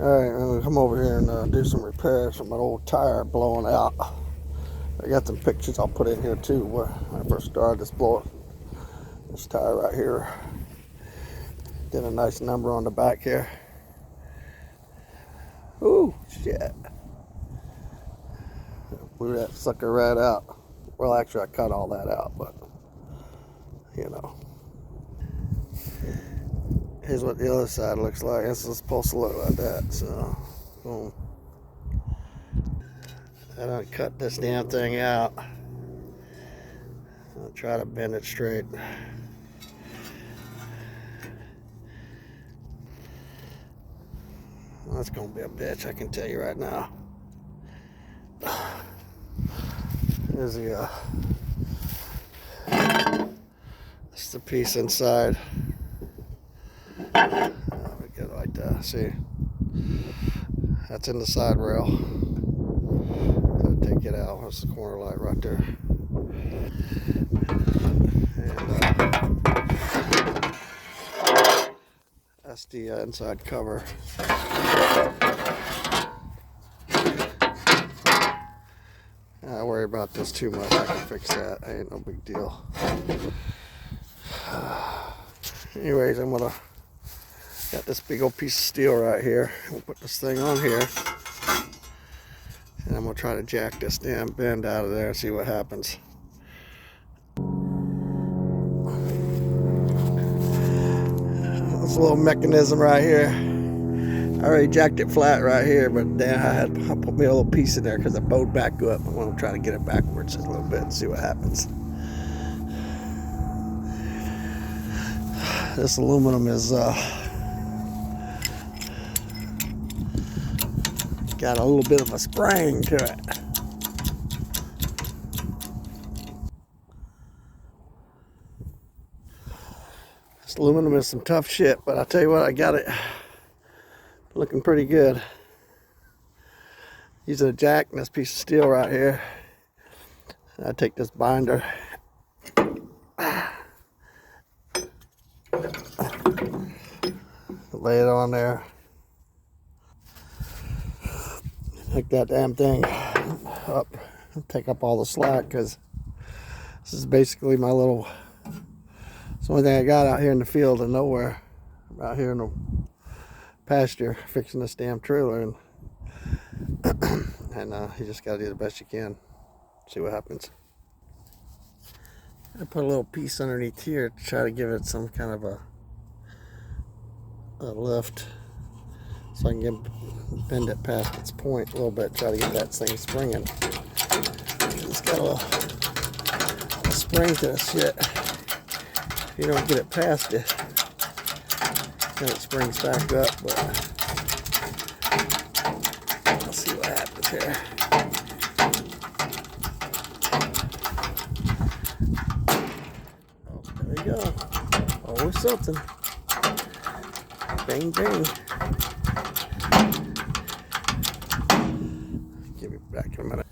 Alright, I'm gonna come over here and do some repairs on my old tire blowing out. I got some pictures I'll put in here too where I first started this tire right here. Did a nice number on the back here. Ooh, shit. Blew that sucker right out. Well, actually I cut all that out, but you know. Here's what the other side looks like. This is supposed to look like that, so boom. I done cut this damn thing out. I'll try to bend it straight. That's gonna be a bitch, I can tell you right now. Here's the this is the piece inside. We get it like that. See, that's in the side rail. So take it out. That's the corner light right there. And that's the inside cover. I worry about this too much. I can fix that. Ain't no big deal. Anyways, I'm gonna got this big old piece of steel right here. We'll put this thing on here, and I'm gonna try to jack this damn bend out of there and see what happens. This little mechanism right here. I already jacked it flat right here, but then I put me a little piece in there because I bowed back up. I want to try to get it backwards a little bit and see what happens. This aluminum is got a little bit of a spring to it. This aluminum is some tough shit, but I'll tell you what, I got it looking pretty good. Using a jack and this piece of steel right here. I take this binder, lay it on there, take that damn thing up, take up all the slack, because this is basically my little, it's the only thing I got out here in the field of nowhere. I'm out here in the pasture fixing this damn trailer, and you just gotta do the best you can, see what happens. I put a little piece underneath here to try to give it some kind of a lift, so I can bend it past its point a little bit, try to get that thing springing. It's got a spring to this shit. If you don't get it past it, then it springs back up, but let's see what happens here. Oh, there you go. Always something. Bang, bang. Give me back in a minute.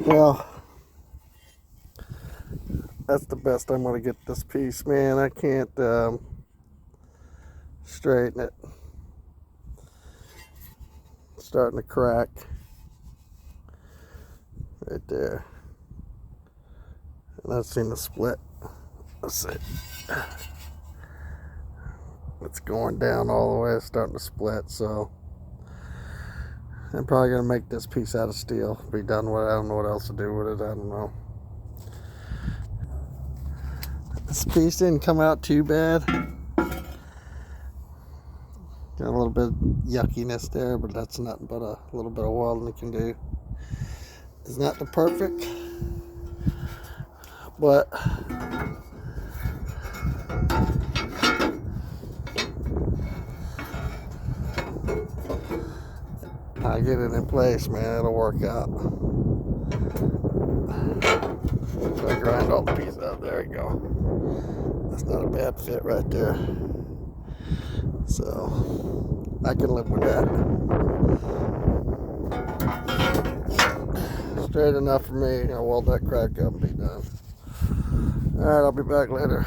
Well, that's the best I'm going to get this piece, man. I can't straighten it. It's starting to crack right there. And I've seen the split. Let's see. It's going down all the way. It's starting to split, so I'm probably going to make this piece out of steel. Be done with it. I don't know what else to do with it. I don't know. This piece didn't come out too bad. Got a little bit of yuckiness there, but that's nothing but a little bit of welding it can do. It's not the perfect, but I get it in place, man. It'll work out. So I grind all the pieces out. There we go. That's not a bad fit right there. So I can live with that. Straight enough for me. I'll weld that crack up and be done. Alright, I'll be back later.